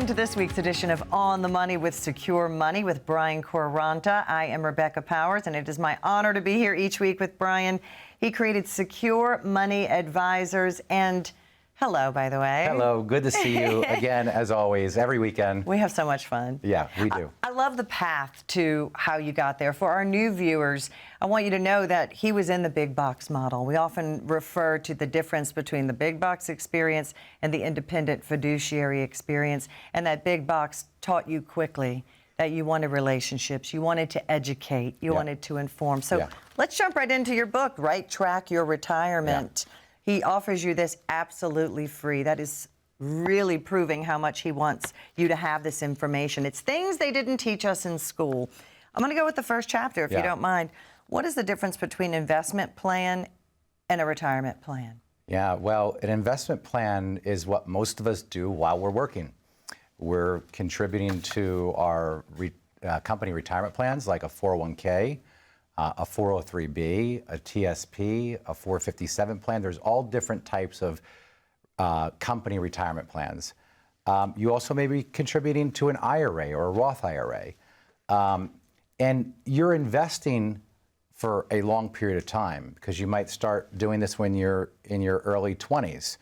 Welcome to this week's edition of On the Money with Secure Money with Brian Quaranta. I am Rebecca Powers, and it is my honor to be here each week with Brian. He created Secure Money Advisors, and hello, by the way. Hello, good to see you again, as always, every weekend. We have so much fun. Yeah, we do. I love the path to how you got there. For our new viewers, I want you to know that he was in the big box model. We often refer to the difference between the big box experience and the independent fiduciary experience. And that big box taught you quickly that you wanted relationships, you wanted to educate, you wanted to inform. So let's jump right into your book, Right Track Your Retirement. He offers you this absolutely free. That is really proving how much he wants you to have this information. It's things they didn't teach us in school. I'm going to go with the first chapter, if you don't mind. What is the difference between an investment plan and a retirement plan? Yeah, well, an investment plan is what most of us do while we're working. We're contributing to our company retirement plans, like a 401k, a 403b, a TSP, a 457 plan. There's all different types of company retirement plans. You also may be contributing to an IRA or a Roth IRA. And you're investing for a long period of time, because you might start doing this when you're in your early 20s,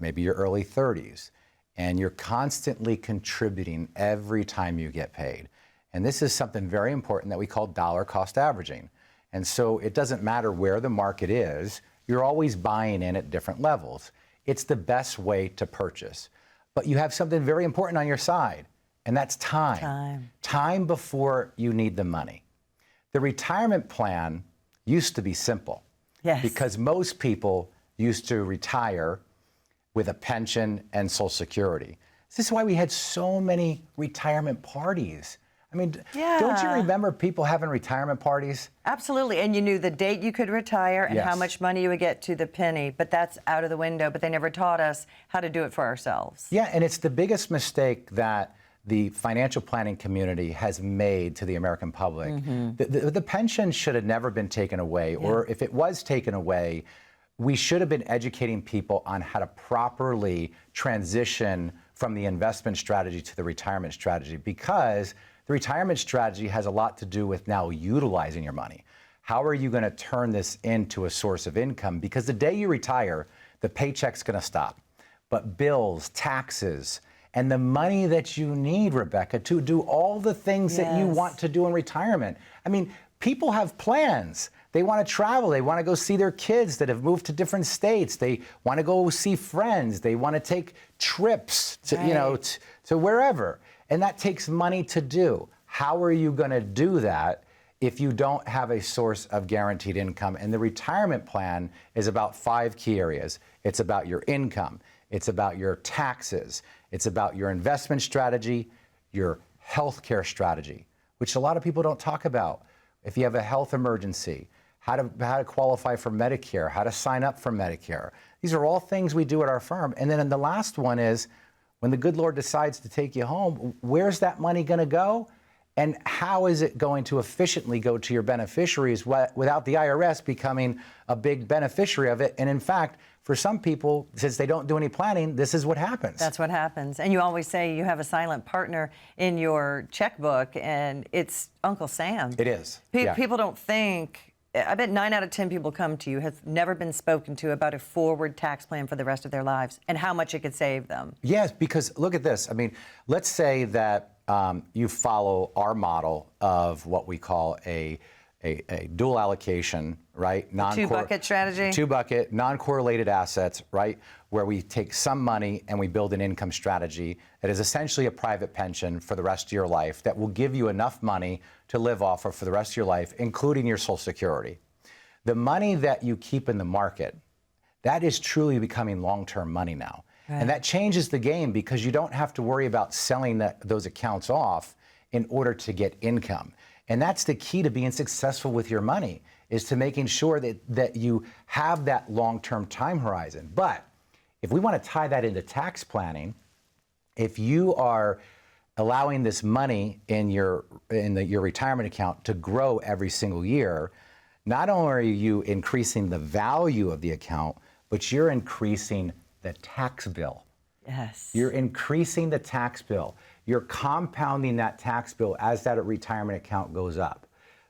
maybe your early 30s, and you're constantly contributing every time you get paid. And this is something very important that we call dollar cost averaging. And so it doesn't matter where the market is, you're always buying in at different levels. It's the best way to purchase. But you have something very important on your side, and that's time. Time before you need the money. The retirement plan used to be simple. Yes. Because most people used to retire with a pension and Social Security. This is why we had so many retirement parties. I mean, don't you remember people having retirement parties? Absolutely, and you knew the date you could retire and how much money you would get to the penny, but that's out of the window, but they never taught us how to do it for ourselves. Yeah, and it's the biggest mistake that the financial planning community has made to the American public. The pension should have never been taken away, or if it was taken away, we should have been educating people on how to properly transition from the investment strategy to the retirement strategy, because the retirement strategy has a lot to do with now utilizing your money. How are you going to turn this into a source of income? Because the day you retire, the paycheck's going to stop. But bills, taxes, and the money that you need, Rebecca, to do all the things that you want to do in retirement. I mean, people have plans. They want to travel. They want to go see their kids that have moved to different states. They want to go see friends. They want to take trips to, you know, to wherever. And that takes money to do. How are you going to do that if you don't have a source of guaranteed income? And the retirement plan is about 5 key areas. It's about your income. It's about your taxes. It's about your investment strategy, your healthcare strategy, which a lot of people don't talk about. If you have a health emergency, how to qualify for Medicare, how to sign up for Medicare. These are all things we do at our firm. And then the last one is, when the good Lord decides to take you home, where's that money going to go? And how is it going to efficiently go to your beneficiaries without the IRS becoming a big beneficiary of it? And in fact, for some people, since they don't do any planning, this is what happens. That's what happens. And you always say you have a silent partner in your checkbook, and it's Uncle Sam. It is. People don't think. I bet 9 out of 10 people come to you have never been spoken to about a forward tax plan for the rest of their lives and how much it could save them. Yes, because look at this. I mean, let's say that you follow our model of what we call a dual allocation, right? Two-bucket strategy. Two-bucket, non-correlated assets, right? Where we take some money and we build an income strategy that is essentially a private pension for the rest of your life that will give you enough money to live off of for the rest of your life, including your Social Security. The money that you keep in the market, that is truly becoming long-term money now. Right. And that changes the game, because you don't have to worry about selling those accounts off in order to get income. And that's the key to being successful with your money, is to making sure that you have that long-term time horizon. But if we want to tie that into tax planning, if you are allowing this money in your retirement account to grow every single year, not only are you increasing the value of the account, but you're increasing the tax bill. Yes. You're increasing the tax bill. You're compounding that tax bill as that retirement account goes up.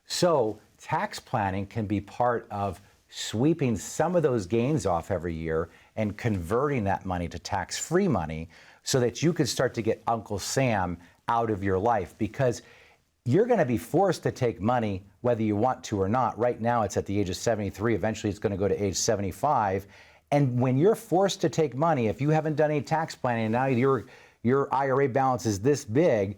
So tax planning can be part of sweeping some of those gains off every year and converting that money to tax-free money so that you could start to get Uncle Sam out of your life, because you're going to be forced to take money whether you want to or not. Right now it's at the age of 73. Eventually it's going to go to age 75. And when you're forced to take money, if you haven't done any tax planning and now your IRA balance is this big,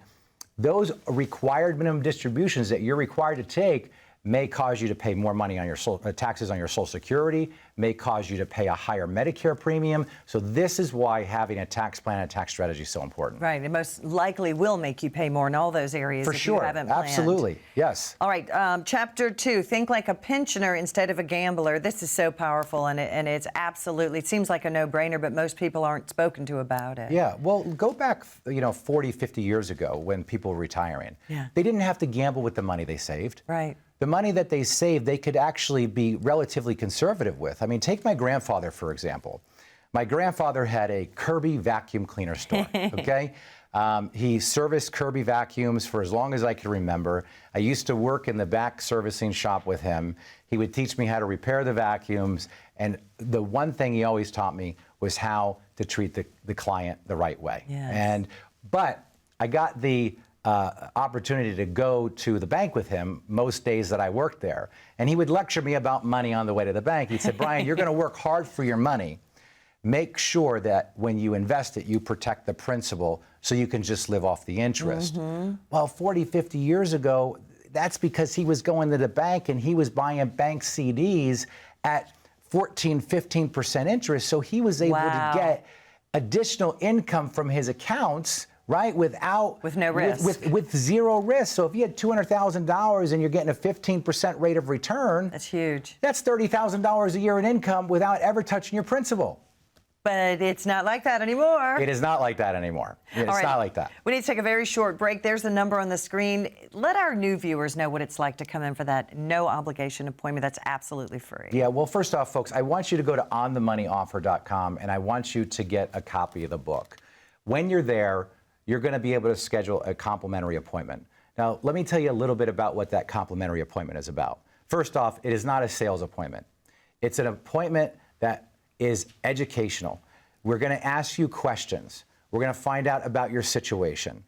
those required minimum distributions that you're required to take may cause you to pay more money on your taxes on your Social Security, may cause you to pay a higher Medicare premium. So this is why having a tax plan and a tax strategy is so important. Right. It most likely will make you pay more in all those areas For if sure. you haven't planned. Absolutely. Yes. All right. Chapter 2, think like a pensioner instead of a gambler. This is so powerful, and it's absolutely, it seems like a no-brainer, but most people aren't spoken to about it. Yeah. Well, go back, 40, 50 years ago when people were retiring. Yeah. They didn't have to gamble with the money they saved. Right. The money that they saved, they could actually be relatively conservative with. I mean, take my grandfather, for example. My grandfather had a Kirby vacuum cleaner store, okay? He serviced Kirby vacuums for as long as I can remember. I used to work in the back servicing shop with him. He would teach me how to repair the vacuums, and the one thing he always taught me was how to treat the client the right way. Yes. But I got the opportunity to go to the bank with him most days that I worked there. And he would lecture me about money on the way to the bank. He said, Brian, you're going to work hard for your money. Make sure that when you invest it, you protect the principal so you can just live off the interest. Mm-hmm. Well, 40, 50 years ago, that's because he was going to the bank and he was buying bank CDs at 14, 15% interest. So he was able to get additional income from his accounts, right? With no risk. With zero risk. So if you had $200,000 and you're getting a 15% rate of return, that's huge. That's $30,000 a year in income without ever touching your principal. But it's not like that anymore. It is not like that anymore. It's not like that. We need to take a very short break. There's the number on the screen. Let our new viewers know what it's like to come in for that no obligation appointment. That's absolutely free. Yeah, well, first off, folks, I want you to go to onthemoneyoffer.com and I want you to get a copy of the book. When you're there, you're going to be able to schedule a complimentary appointment. Now, let me tell you a little bit about what that complimentary appointment is about. First off, it is not a sales appointment. It's an appointment that is educational. We're going to ask you questions. We're going to find out about your situation.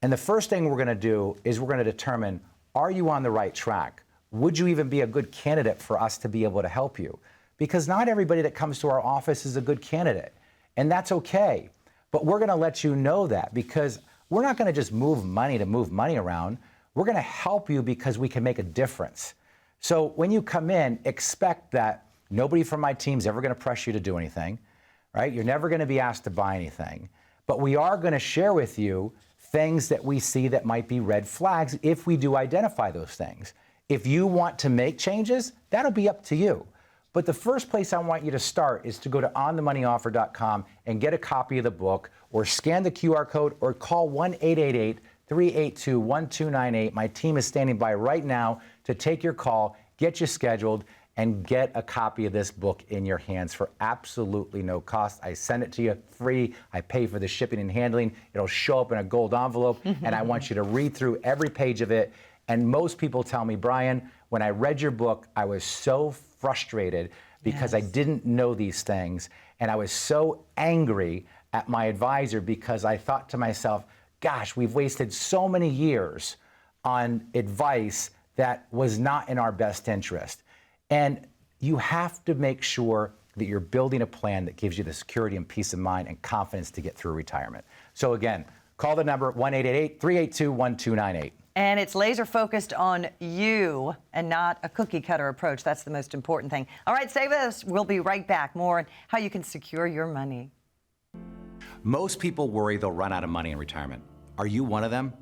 And the first thing we're going to do is we're going to determine, are you on the right track? Would you even be a good candidate for us to be able to help you? Because not everybody that comes to our office is a good candidate, and that's okay. But we're going to let you know that, because we're not going to just move money around. We're going to help you because we can make a difference. So when you come in, expect that nobody from my team's ever going to press you to do anything, right? You're never going to be asked to buy anything. But we are going to share with you things that we see that might be red flags if we do identify those things. If you want to make changes, that'll be up to you. But the first place I want you to start is to go to onthemoneyoffer.com and get a copy of the book, or scan the QR code, or call 1-888-382-1298. My team is standing by right now to take your call, get you scheduled, and get a copy of this book in your hands for absolutely no cost. I send it to you free. I pay for the shipping and handling. It'll show up in a gold envelope, and I want you to read through every page of it. And most people tell me, Brian, when I read your book, I was so frustrated because I didn't know these things. And I was so angry at my advisor because I thought to myself, gosh, we've wasted so many years on advice that was not in our best interest. And you have to make sure that you're building a plan that gives you the security and peace of mind and confidence to get through retirement. So again, call the number 1-888-382-1298. And it's laser focused on you and not a cookie cutter approach. That's the most important thing. All right, stay with us. We'll be right back. More on how you can secure your money. Most people worry they'll run out of money in retirement. Are you one of them?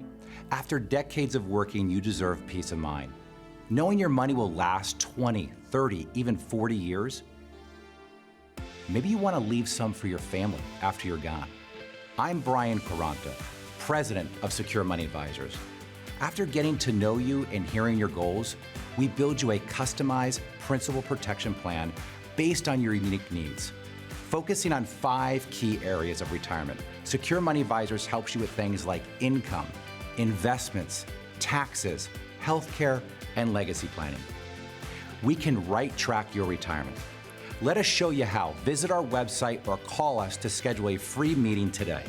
After decades of working, you deserve peace of mind. Knowing your money will last 20, 30, even 40 years? Maybe you want to leave some for your family after you're gone. I'm Brian Quaranta, president of Secure Money Advisors. After getting to know you and hearing your goals, we build you a customized principal protection plan based on your unique needs. focusing on 5 key areas of retirement. Secure Money Advisors helps you with things like income, investments, taxes, healthcare, and legacy planning. We can right-track your retirement. Let us show you how. Visit our website or call us to schedule a free meeting today.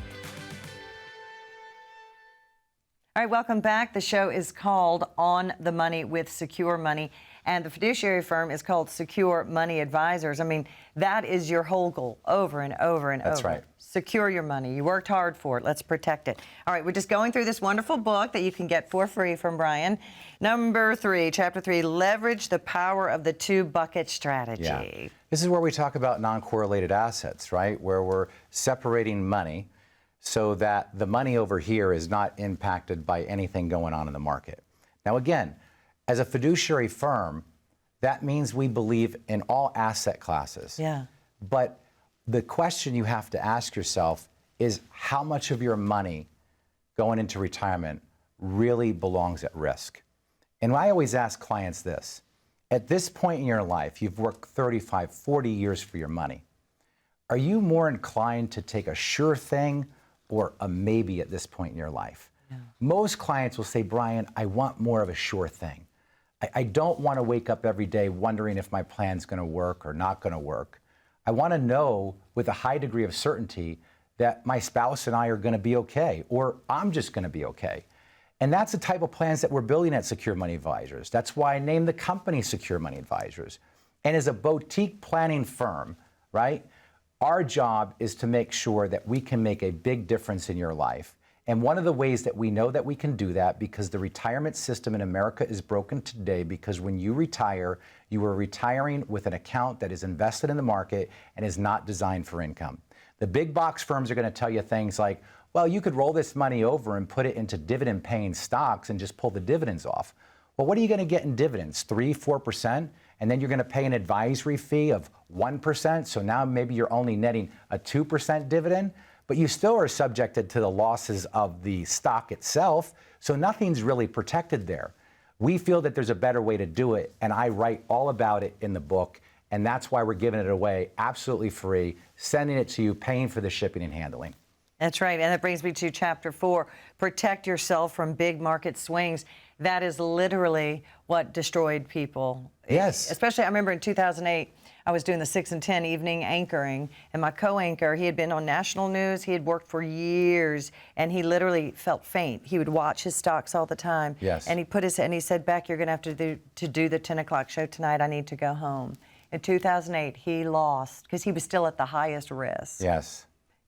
All right, welcome back. The show is called On the Money with Secure Money, and the fiduciary firm is called Secure Money Advisors. I mean, that is your whole goal over and over and over. That's right. Secure your money. You worked hard for it. Let's protect it. All right, we're just going through this wonderful book that you can get for free from Brian. Number 3, Chapter 3, Leverage the Power of the 2-Bucket Strategy. Yeah. This is where we talk about non-correlated assets, right? Where we're separating money so that the money over here is not impacted by anything going on in the market. Now, again, as a fiduciary firm, that means we believe in all asset classes. Yeah. But the question you have to ask yourself is how much of your money going into retirement really belongs at risk? And I always ask clients this. At this point in your life, you've worked 35, 40 years for your money. Are you more inclined to take a sure thing or a maybe at this point in your life? No. Most clients will say, Brian, I want more of a sure thing. I don't want to wake up every day wondering if my plan's going to work or not going to work. I want to know with a high degree of certainty that my spouse and I are going to be okay, or I'm just going to be okay. And that's the type of plans that we're building at Secure Money Advisors. That's why I named the company Secure Money Advisors. And as a boutique planning firm, right, our job is to make sure that we can make a big difference in your life. And one of the ways that we know that we can do that, because the retirement system in America is broken today, because when you retire, you are retiring with an account that is invested in the market and is not designed for income. The big box firms are going to tell you things like, well, you could roll this money over and put it into dividend-paying stocks and just pull the dividends off. Well, what are you going to get in dividends? 3, 4%? And then you're going to pay an advisory fee of 1%. So now maybe you're only netting a 2% dividend, but you still are subjected to the losses of the stock itself. So nothing's really protected there. We feel that there's a better way to do it, and I write all about it in the book. And that's why we're giving it away absolutely free, sending it to you, paying for the shipping and handling. That's right. And that brings me to Chapter 4, Protect Yourself from Big Market Swings. That is literally what destroyed people. Yes. Especially, I remember in 2008, I was doing the 6 and 10 evening anchoring, and my co-anchor, he had been on national news. He had worked for years, and he literally felt faint. He would watch his stocks all the time. Yes. And he said, Beck, you're going to have to do the 10 o'clock show tonight. I need to go home. In 2008, he lost because he was still at the highest risk. Yes.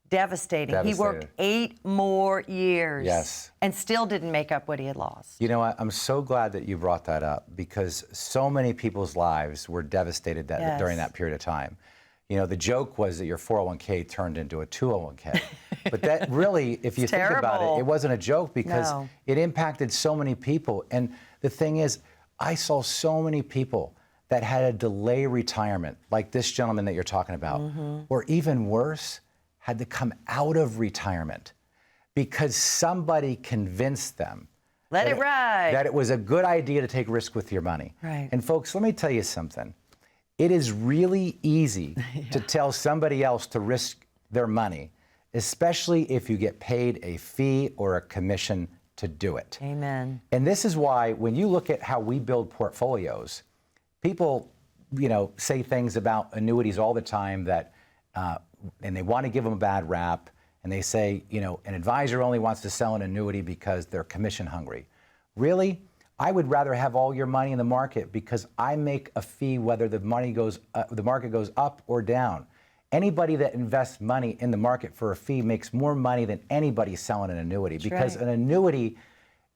Devastating. He worked 8 more years. Yes. And still didn't make up what he had lost. You know what? I'm so glad that you brought that up, because so many people's lives were devastated during that period of time. You know, the joke was that your 401k turned into a 201k. But that really, if you think about it, it wasn't a joke, because it impacted so many people. And the thing is, I saw so many people that had to delay retirement, like this gentleman that you're talking about, or even worse, had to come out of retirement because somebody convinced them Let it ride. that it was a good idea to take risk with your money. Right. And folks, let me tell you something. It is really easy to tell somebody else to risk their money, especially if you get paid a fee or a commission to do it. Amen. And this is why when you look at how we build portfolios, people, you know, say things about annuities all the time that and they want to give them a bad rap, and they say, you know, an advisor only wants to sell an annuity because they're commission hungry. Really? I would rather have all your money in the market, because I make a fee whether the market goes up or down. Anybody that invests money in the market for a fee makes more money than anybody selling an annuity, because an annuity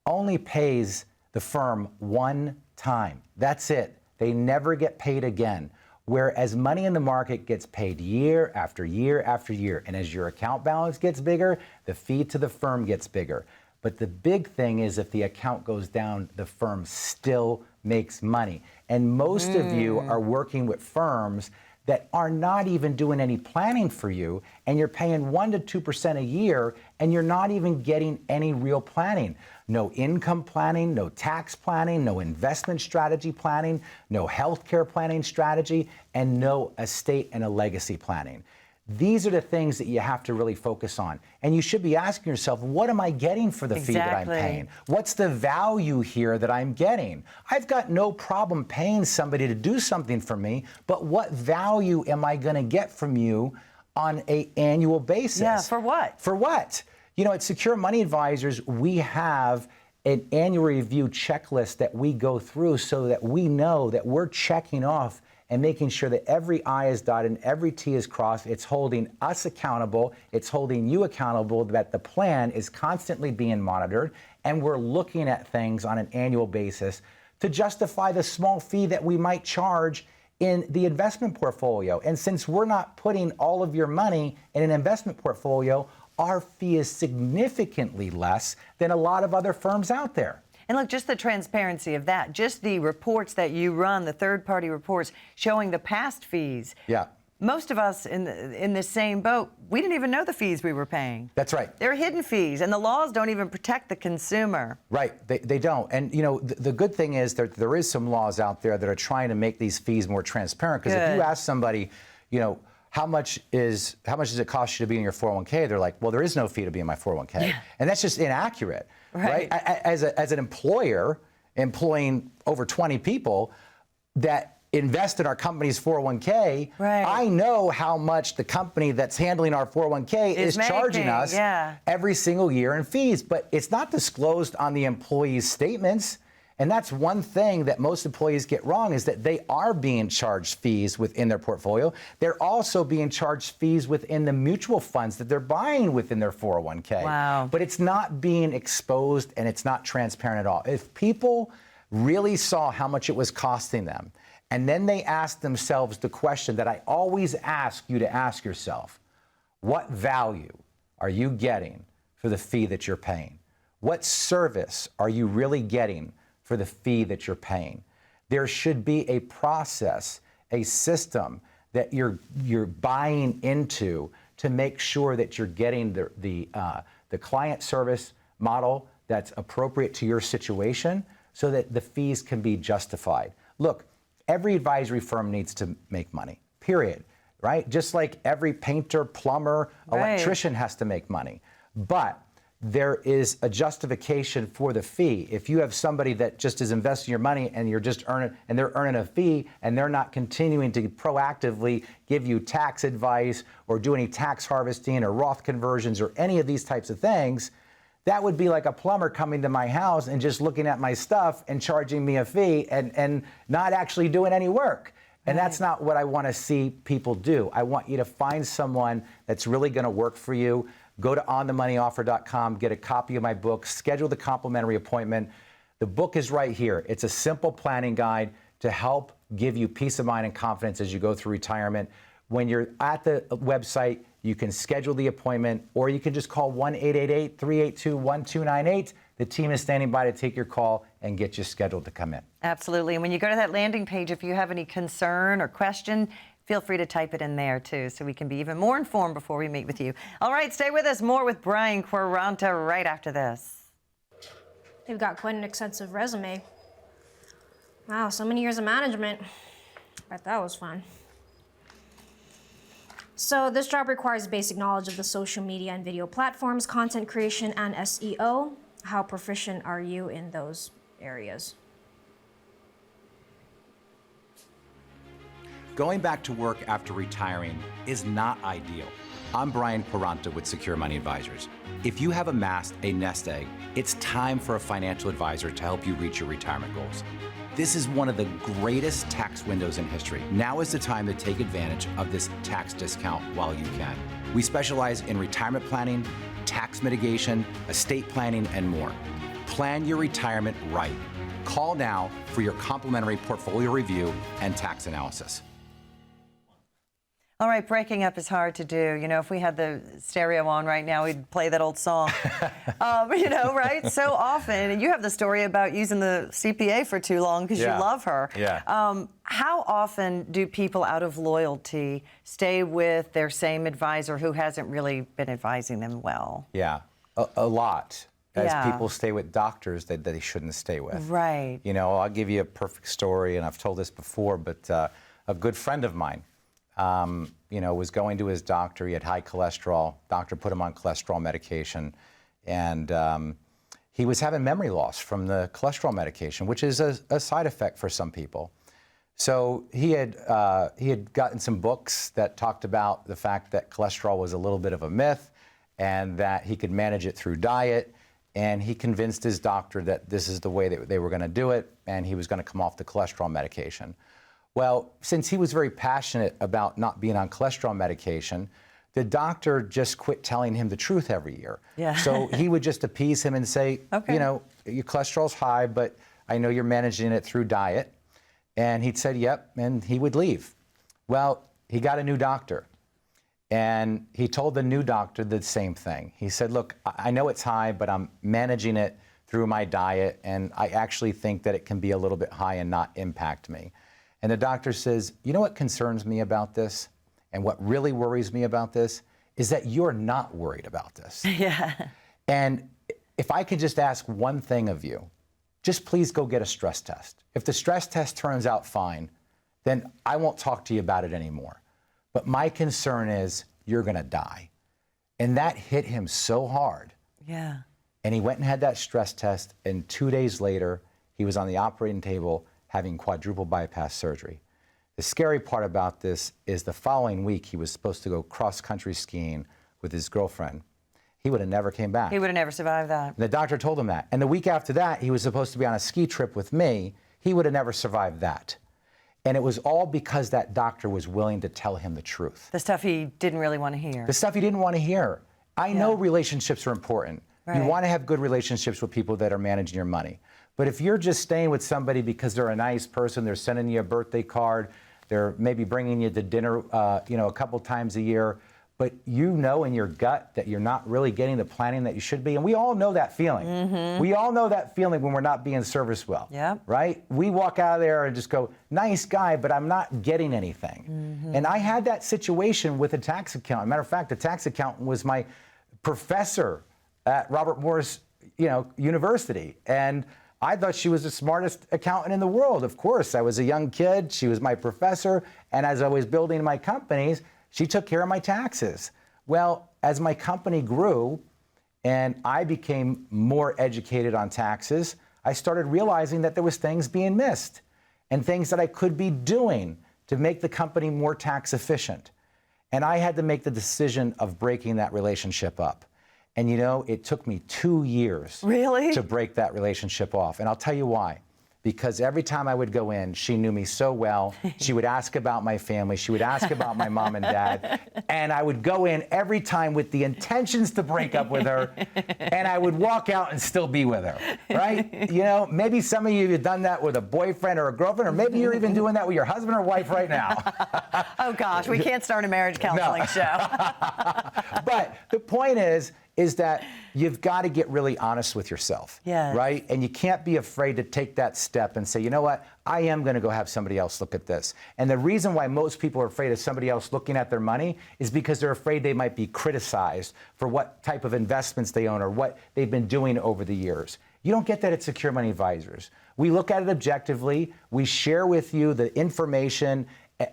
only pays the firm one time. That's it. They never get paid again. Whereas money in the market gets paid year after year after year. And as your account balance gets bigger, the fee to the firm gets bigger. But the big thing is, if the account goes down, the firm still makes money. And most of you are working with firms that are not even doing any planning for you, and you're paying 1% to 2% a year, and you're not even getting any real planning. No income planning, no tax planning, no investment strategy planning, no healthcare planning strategy, and no estate and a legacy planning. These are the things that you have to really focus on. And you should be asking yourself, what am I getting for the fee that I'm paying? What's the value here that I'm getting? I've got no problem paying somebody to do something for me, but what value am I going to get from you on an annual basis? Yeah, for what? For what? You know, at Secure Money Advisors, we have an annual review checklist that we go through so that we know that we're checking off and making sure that every I is dotted and every T is crossed. It's holding us accountable. It's holding you accountable, that the plan is constantly being monitored, and we're looking at things on an annual basis to justify the small fee that we might charge in the investment portfolio. And since we're not putting all of your money in an investment portfolio, our fee is significantly less than a lot of other firms out there. And look, just the transparency of that, just the reports that you run, the third-party reports showing the past fees. Yeah. Most of us in the same boat, we didn't even know the fees we were paying. That's right. They're hidden fees, and the laws don't even protect the consumer. Right, they don't. And you know, the good thing is that there is some laws out there that are trying to make these fees more transparent. Because if you ask somebody, you know, how much does it cost you to be in your 401k? They're like, well, there is no fee to be in my 401k. Yeah. And that's just inaccurate, right? As an employer employing over 20 people that invest in our company's 401k, I know how much the company that's handling our 401k is charging us every single year in fees, but it's not disclosed on the employee's statements. And that's one thing that most employees get wrong, is that they are being charged fees within their portfolio. They're also being charged fees within the mutual funds that they're buying within their 401k. Wow. But it's not being exposed, and it's not transparent at all. If people really saw how much it was costing them, and then they asked themselves the question that I always ask you to ask yourself: what value are you getting for the fee that you're paying? What service are you really getting for the fee that you're paying? There should be a process, a system that you're buying into to make sure that you're getting the client service model that's appropriate to your situation, so that the fees can be justified. Look, every advisory firm needs to make money, period, right? Just like every painter, plumber, electrician has to make money. But there is a justification for the fee. If you have somebody that just is investing your money and they're earning a fee, and they're not continuing to proactively give you tax advice or do any tax harvesting or Roth conversions or any of these types of things, that would be like a plumber coming to my house and just looking at my stuff and charging me a fee and not actually doing any work. And that's not what I want to see people do. I want you to find someone that's really going to work for you. Go to onthemoneyoffer.com, get a copy of my book, schedule the complimentary appointment. The book is right here. It's a simple planning guide to help give you peace of mind and confidence as you go through retirement. When you're at the website, you can schedule the appointment, or you can just call 1-888-382-1298. The team is standing by to take your call and get you scheduled to come in. Absolutely. And when you go to that landing page, if you have any concern or question, feel free to type it in there, too, so we can be even more informed before we meet with you. All right, stay with us. More with Brian Quaranta right after this. They've got quite an extensive resume. Wow, so many years of management. Bet that was fun. So this job requires basic knowledge of the social media and video platforms, content creation, and SEO. How proficient are you in those areas? Going back to work after retiring is not ideal. I'm Brian Quaranta with Secure Money Advisors. If you have amassed a nest egg, it's time for a financial advisor to help you reach your retirement goals. This is one of the greatest tax windows in history. Now is the time to take advantage of this tax discount while you can. We specialize in retirement planning, tax mitigation, estate planning, and more. Plan your retirement right. Call now for your complimentary portfolio review and tax analysis. All right, breaking up is hard to do. You know, if we had the stereo on right now, we'd play that old song. You know, right? So often, and you have the story about using the CPA for too long because you love her. Yeah. How often do people, out of loyalty, stay with their same advisor who hasn't really been advising them well? Yeah, a lot. As people stay with doctors that they shouldn't stay with. Right. You know, I'll give you a perfect story, and I've told this before, but a good friend of mine, was going to his doctor. He had high cholesterol. Doctor put him on cholesterol medication. And he was having memory loss from the cholesterol medication, which is a side effect for some people. So he had gotten some books that talked about the fact that cholesterol was a little bit of a myth and that he could manage it through diet. And he convinced his doctor that this is the way that they were going to do it, and he was going to come off the cholesterol medication. Well, since he was very passionate about not being on cholesterol medication, the doctor just quit telling him the truth every year. Yeah. So he would just appease him and say, okay, your cholesterol's high, but I know you're managing it through diet. And he'd said, yep, and he would leave. Well, he got a new doctor. And he told the new doctor the same thing. He said, look, I know it's high, but I'm managing it through my diet, and I actually think that it can be a little bit high and not impact me. And the doctor says, you know what concerns me about this, and what really worries me about this, is that you're not worried about this. Yeah. And if I could just ask one thing of you, just please go get a stress test. If the stress test turns out fine, then I won't talk to you about it anymore. But my concern is you're going to die. And that hit him so hard. Yeah. And he went and had that stress test, and 2 days later, he was on the operating table having quadruple bypass surgery. The scary part about this is the following week, he was supposed to go cross-country skiing with his girlfriend. He would have never came back. He would have never survived that. And the doctor told him that. And the week after that, he was supposed to be on a ski trip with me. He would have never survived that. And it was all because that doctor was willing to tell him the truth. The stuff he didn't really want to hear. The stuff he didn't want to hear. I know relationships are important. Right. You want to have good relationships with people that are managing your money. But if you're just staying with somebody because they're a nice person, they're sending you a birthday card, they're maybe bringing you to dinner, a couple times a year, but you know in your gut that you're not really getting the planning that you should be. And we all know that feeling. Mm-hmm. We all know that feeling when we're not being serviced well. Yep. Right? We walk out of there and just go, nice guy, but I'm not getting anything. Mm-hmm. And I had that situation with a tax accountant. Matter of fact, the tax accountant was my professor at Robert Morris, University. And I thought she was the smartest accountant in the world. Of course, I was a young kid. She was my professor. And as I was building my companies, she took care of my taxes. Well, as my company grew and I became more educated on taxes, I started realizing that there was things being missed and things that I could be doing to make the company more tax efficient. And I had to make the decision of breaking that relationship up. And it took me 2 years really to break that relationship off. And I'll tell you why. Because every time I would go in, she knew me so well. She would ask about my family. She would ask about my mom and dad. And I would go in every time with the intentions to break up with her. And I would walk out and still be with her, right? Maybe some of you have done that with a boyfriend or a girlfriend, or maybe you're even doing that with your husband or wife right now. Oh, gosh, we can't start a marriage counseling show. But the point is that you've got to get really honest with yourself, yes. right? And you can't be afraid to take that step and say, you know what, I am going to go have somebody else look at this. And the reason why most people are afraid of somebody else looking at their money is because they're afraid they might be criticized for what type of investments they own or what they've been doing over the years. You don't get that at Secure Money Advisors. We look at it objectively. We share with you the information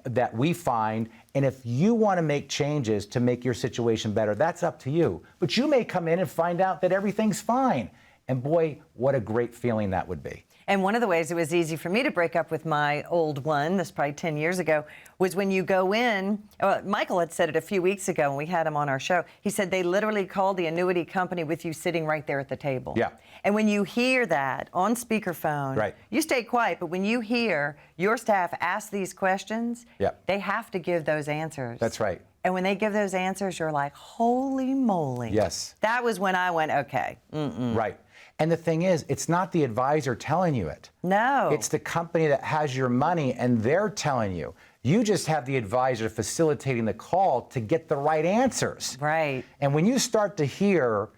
that we find, and if you want to make changes to make your situation better, that's up to you. But you may come in and find out that everything's fine. And boy, what a great feeling that would be. And one of the ways it was easy for me to break up with my old one, this probably 10 years ago, was when you go in, Michael had said it a few weeks ago when we had him on our show. He said they literally called the annuity company with you sitting right there at the table. Yeah. And when you hear that on speakerphone, right. You stay quiet, but when you hear your staff ask these questions, yep. They have to give those answers. That's right. And when they give those answers, you're like, holy moly. Yes. That was when I went, okay. Mm-mm. Right. And the thing is, it's not the advisor telling you it. No. It's the company that has your money, and they're telling you. You just have the advisor facilitating the call to get the right answers. Right. And when you start to hear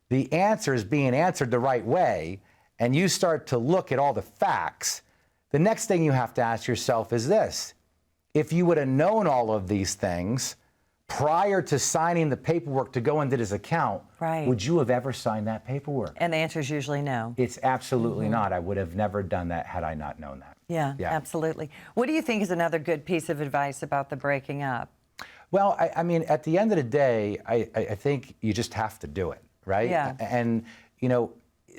the answers being answered the right way, and you start to look at all the facts, the next thing you have to ask yourself is this. If you would have known all of these things prior to signing the paperwork to go into this account, right. Would you have ever signed that paperwork? And the answer is usually no. It's absolutely not. I would have never done that had I not known that. Yeah, absolutely. What do you think is another good piece of advice about the breaking up? Well, I mean, at the end of the day, I think you just have to do it, right? Yeah. And, you know,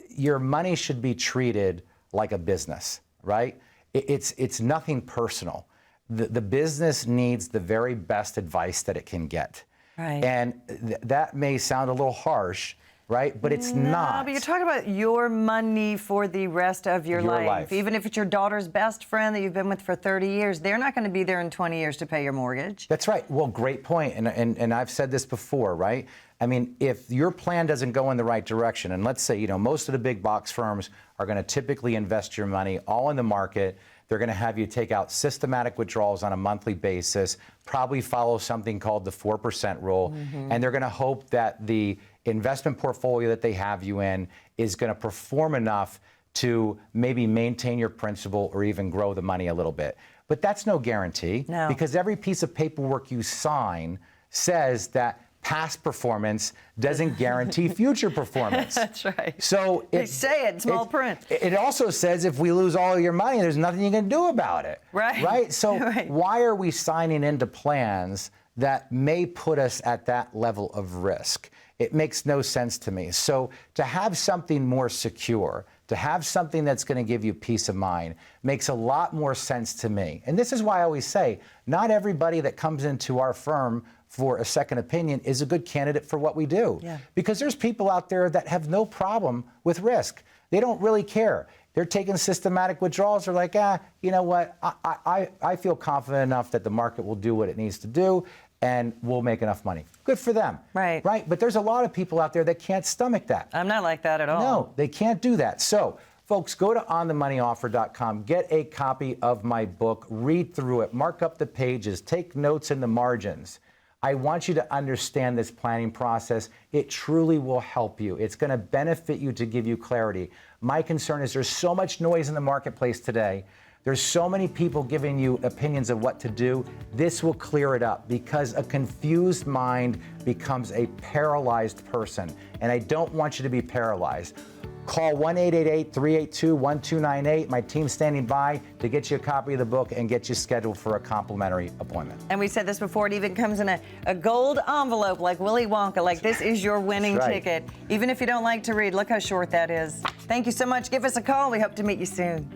your money should be treated like a business, right? It's nothing personal. The business needs the very best advice that it can get. Right. And that may sound a little harsh, right? But it's not. But you're talking about your money for the rest of your life. Even if it's your daughter's best friend that you've been with for 30 years, they're not going to be there in 20 years to pay your mortgage. That's right. Well, great point. And I've said this before, right? I mean, if your plan doesn't go in the right direction, and let's say, you know, most of the big box firms are going to typically invest your money all in the market. They're going to have you take out systematic withdrawals on a monthly basis, probably follow something called the 4% rule, and they're going to hope that the investment portfolio that they have you in is going to perform enough to maybe maintain your principal or even grow the money a little bit. But that's no guarantee, because every piece of paperwork you sign says that past performance doesn't guarantee future performance. That's right. So they say it in small print. It also says if we lose all of your money, there's nothing you can do about it. Right. Right? So why are we signing into plans that may put us at that level of risk? It makes no sense to me. So to have something more secure, to have something that's going to give you peace of mind makes a lot more sense to me. And this is why I always say, not everybody that comes into our firm for a second opinion is a good candidate for what we do. Yeah. Because there's people out there that have no problem with risk. They don't really care. They're taking systematic withdrawals. They're like, you know what? I feel confident enough that the market will do what it needs to do and we'll make enough money. Good for them. Right. Right? But there's a lot of people out there that can't stomach that. I'm not like that at all. No, they can't do that. So, folks, go to onthemoneyoffer.com, get a copy of my book, read through it, mark up the pages, take notes in the margins. I want you to understand this planning process. It truly will help you. It's going to benefit you to give you clarity. My concern is there's so much noise in the marketplace today. There's so many people giving you opinions of what to do. This will clear it up, because a confused mind becomes a paralyzed person. And I don't want you to be paralyzed. Call 1-888-382-1298. My team's standing by to get you a copy of the book and get you scheduled for a complimentary appointment. And we said this before, it even comes in a gold envelope like Willy Wonka, like this is your winning ticket. Even if you don't like to read, look how short that is. Thank you so much. Give us a call. We hope to meet you soon.